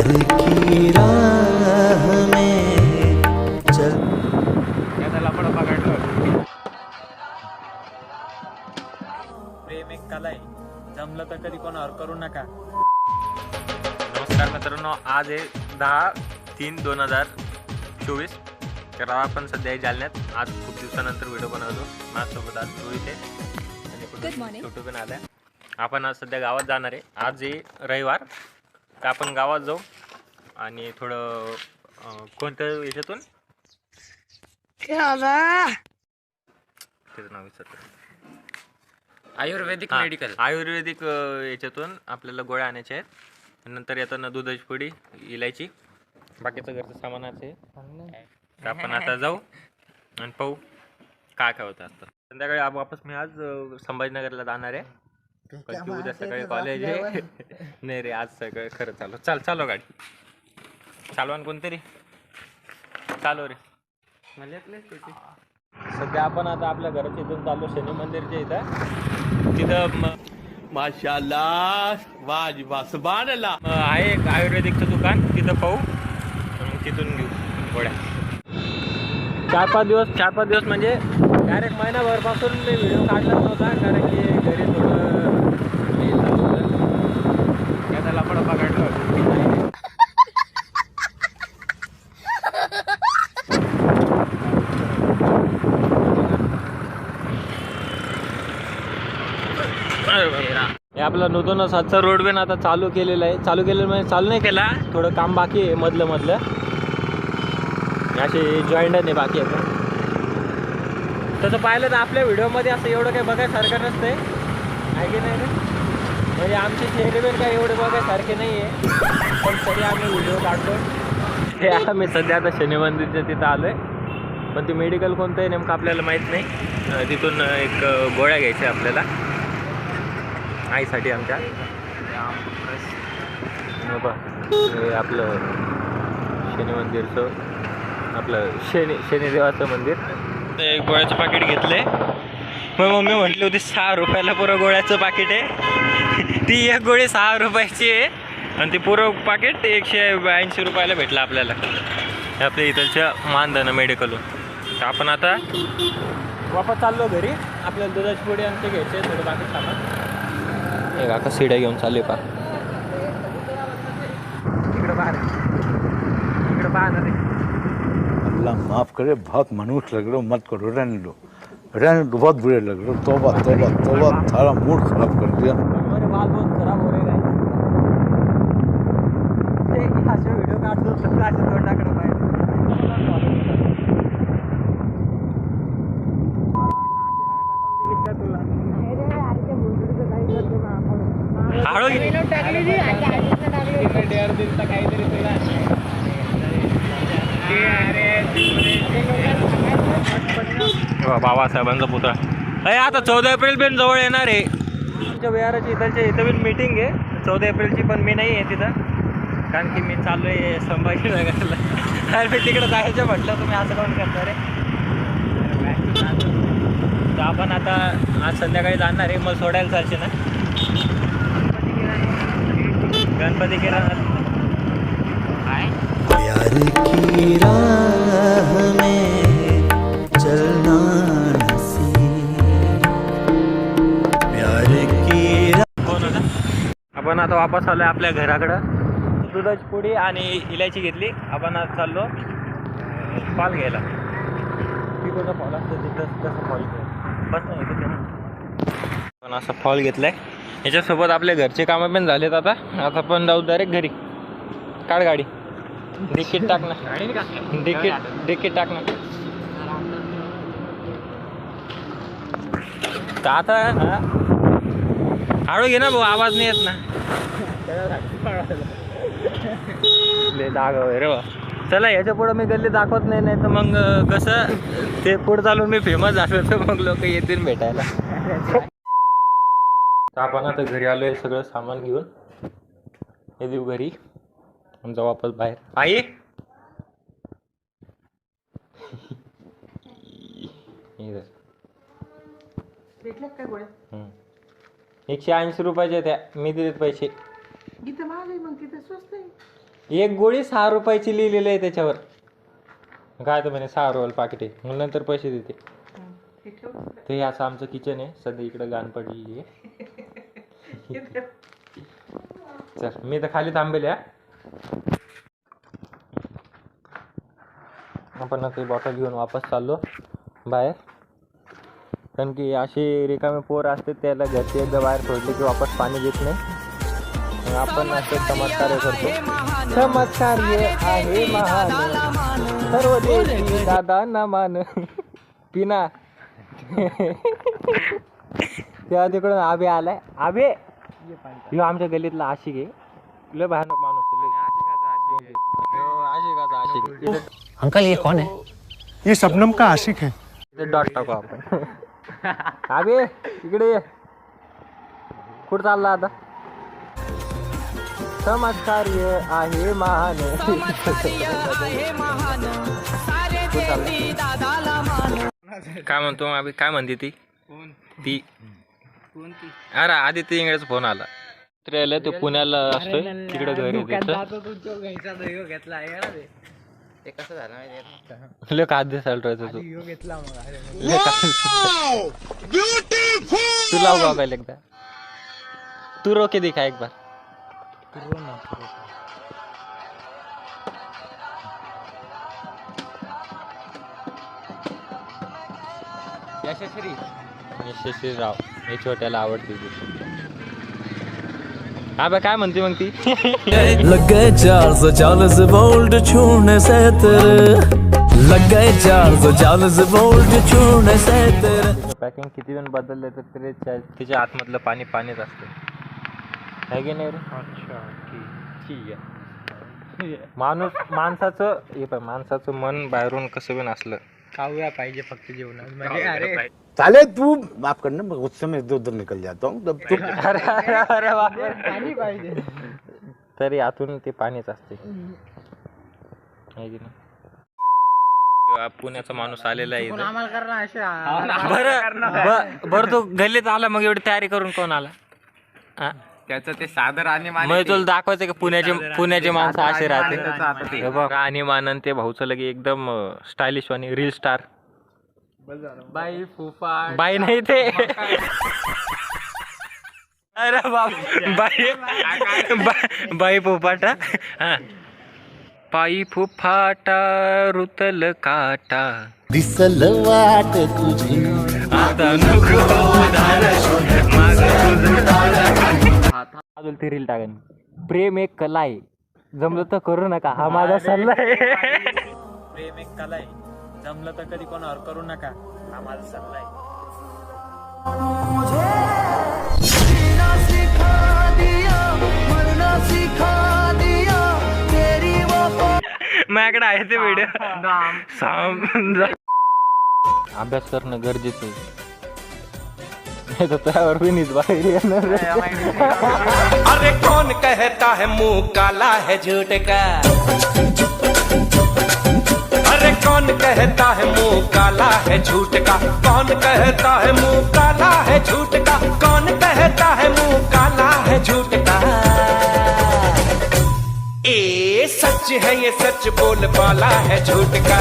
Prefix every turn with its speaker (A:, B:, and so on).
A: प्यार की राह में चल।
B: प्रेम एक कला आहे, जमलं तर कधी कोणावर करू नका.
C: नमस्कार मित्रांनो, आज आहे 10/3/2024. तर आपण सध्या जालन्यात. आज खूप दिवसानंतर व्हिडिओ बनवतो. माझ्यासोबत आज रोहित आहे आणि छोटू पण आला. आपण आज सध्या गावात जाणार आहे. आज आहे रविवार, तर आपण गावात जाऊ आणि थोडं कोणतं याच्यातून त्याचं नाव विसरतो.
B: आयुर्वेदिक मेडिकल.
C: आयुर्वेदिक याच्यातून आपल्याला गोळ्या आणायच्या आहेत. नंतर येताना दुधाची पुडी, इलायची, बाकीचं घरचं सामानाचं आहे. तर आपण आता जाऊ आणि पाहू काय काय होतं. असतं संध्याकाळी वापस मी आज संभाजीनगरला जाणार आहे, कारण की उद्या सकाळी कॉलेज आहे. नाही रे, आज सगळं खरं चालू गाडी चालवा ना कोणतरी चालू रे. सध्या आपण आता आपल्या घराच्या इथून चाललो शनी मंदिरच्या इथं. तिथं
D: माशाल्लाह वाजवा सुभानअल्लाह
C: आहे एक आयुर्वेदिकचं दुकान. तिथं पाहू आणि तिथून घेऊ गोळ्या. 4-5 दिवस म्हणजे डायरेक्ट महिनाभरपासून मी व्हिडिओ काढलाच नव्हता, कारण की घरी थोडं हे चालू होतं. त्याला पण पकडलं. हे आपलं नूतन सातचा रोडवे आता चालू केलेलं आहे. म्हणजे चालू नाही केला, थोडं काम बाकी आहे मधलं. असे जॉईंट नाही बाकी आहे. तसं पाहिलं तर आपल्या व्हिडिओमध्ये असं एवढं काही बघायसारखं नसतंय, आहे की नाही रे? म्हणजे आमचे चेहरे पण काही एवढे बघायसारखे नाही आहे, पण तरी आम्ही व्हिडिओ काढतो. हे आता मी सध्या आता शनी मंदिरच्या तिथं आलो आहे, पण ते मेडिकल कोणतं आहे नेमकं आपल्याला माहीत नाही. तिथून एक गोळ्या घ्यायच्या आपल्याला आईसाठी आमच्या. हे आपलं शनी मंदिरचं, आपलं शनिदेवाचं मंदिर. ते गोळ्याचं पाकिट घेतलंय. मग मम्मी म्हटली होती 6 रुपयाला पुरं गोळ्याचं पाकिट आहे. ती एक गोळी 6 रुपयाची आहे आणि ती पुरं पाकिट 180 रुपयाला भेटलं आपल्याला आपल्या इथलच्या मानधन मेडिकलून. तर आपण आता वापस चाललो घरी. आपल्याला दुधाची पुडी आणि ते घ्यायचे थोडं बाकी सामान. हे काका शिड्या घेऊन चालले पा इकडं बाहेर ना रे.
E: अल्लाह माफ़ करे, बहुत मनुष्य लग रहे हो, मत करो, रहने दो, बहुत बुरे लग रहे हो. तौबा तौबा तौबा, सारा मूड खराब कर दिया.
C: हमारे बाल बहुत खराब हो रहे हैं. असे व्हिडिओ काढतो असे तोंडाकडे पाहिजे. हळू बाबासाहेबांचा पुतळा. अरे आता 14 एप्रिल पण जवळ येणार आहे. आमच्या विहाराची इथं पण मीटिंग आहे 14 एप्रिलची, पण मी नाही आहे तिथं, कारण की मी चाललो आहे संभाजीनगरला. अरे मी तिकडं जायचं म्हटलं, तुम्ही असं काऊन करता रे? तर आपण आता आज संध्याकाळी जाणार आहे. मग सोडायला चालશે ना गणपती किराणा.
A: प्यार की राह में चलना नसीब, प्यार की
C: कोण होता? आपण आता वापस आलोय आपल्या घराकडं. दुधाची पुडी आणि इलायची घेतली. आपण आज चाललो फॉल घ्यायला. तिकडचा फॉल असतो तिथं, तसं फॉल घ्यायला बस नाही तिथे. पण असं फॉल घेतलाय. याच्यासोबत आपले घरचे कामं पण झालेत. आता आपण जाऊ डायरेक्ट घरी. काढ गाडी, डिकीट टाक ना, डिकीट टाक ना. तर आता हळू घे ना भाऊ, आवाज नाही येत ना. दाखव रे बा. चला याच्या पुढं मी गल्ली दाखवत नाही, नाही तर मग कसं ते पुढं चालून मी फेमस झालो तर मग लोक येतील भेटायला. आपण आता घरी आलोय, सगळं सामान घेऊन हे देऊ घरी आणि जाऊ वापस बाहेर. आई 180 रुपयाच्या त्या मी दिलेत पैसे.
F: इथं महाग आहे, मग तिथं स्वस्त आहे.
C: एक गोळी 6 रुपयाची लिहिलेली आहे त्याच्यावर. काय तर म्हणे 6 रुपयाला पाकिट आहे. मग नंतर पैसे देते. ते असं आमचं किचन आहे. सध्या इकडे घाण पडलेली आहे. चल मी तर खाली थांबेल. आपण ते बॉटल घेऊन वापस चाललो बाहेर. कारण की असे रिकामे पोर असते त्याला घरचे एकदा बाहेर सोडले की वापस पाणी देत नाही. मग आपण असे चमत्कार करतो. चमत्कार आहे महान सर्व देशी दादा ना मान पिना. तेव्हा तिकडून आबे आलाय. आबे ह्यो आमच्या गल्लीतला आशिक आहे. लय भयानक माणूस आहे.
F: अंकल ये कौन है?
G: ये शबनम का आशिक है.
C: डॉट टाकू आपण. आबे इकडे ये. कुठं चालला आता? चमत्कार आहे महान. काय म्हणतो आबे? काय म्हणते ती? अरे आदित्य इंगळेचा फोन आला. तो पुण्याला असतोय तिकडे घर आहे त्याचं. लय खाद्य चालवायचं तू. तू लाव बघायला एकदा. तू रोके दिखा एक बार. यशस्वी राव हे छोट्याला आवडते. अबे काय म्हणते मग ती?
A: लग गए 440 वोल्ट छूने से तेरे, लग गए 440 वोल्ट छूने से तेरे.
C: पॅकिंग किती पण बदलले तर त्याच्या आतमधलं पाणी पाणीच असतं. आहे की नाही रे? अच्छा ठीक आहे. माणसाचं हे पण माणसाचं मन बाहेरून कसं पण असलं खाऊया पाहिजे फक्त जेवणात. म्हणजे अरे
E: साले तू माफ करना, मैं गुस्से में इधर उधर निकल जाता हूँ. तब तू
C: अरे पाणी पाहिजे तरी आतून ते पाणीच असते. आहे की नाही? पुण्याचा माणूस आलेला आहे. बरं तो गल्लीत आला मग एवढी तयारी करून कोण आला?
B: त्याचं ते सादर आणि
C: मग तुला दाखवायचं का पुण्याचे माणसं असे राहते. आणि मानन ते भाऊचं लगे एकदम स्टायलिश आणि रील स्टार.
B: बाई फुफा
C: बाई नाही ते. अरे बाप बाई फुफाटा. हा पायी फुफाटा रुतल काटा
A: दिसल वाट तुझी
C: आता नको अजून ते रील टाकन. प्रेम एक कला आहे, जमलं तर करू नका हा माझा सल्ला आहे.
B: प्रेम एक कला आहे, जमलं तर कधी कोणावर करू नका हा माझा सल्ला आहे.
C: माझ्याकडे आहे ते व्हिडिओ. अभ्यास करणं गरजेचं आहे. नहीं तो त्यावर भी नहीं बाहर येणार.
H: अरे कौन कहता है मुंह काला है झूठ का, अरे कौन कहता है मुंह काला है झूठ का, कौन कहता है मुंह काला है झूठ का, कौन कहता है मुंह काला है झूठ का. ए सच है ये सच बोल वाला है झूठ का.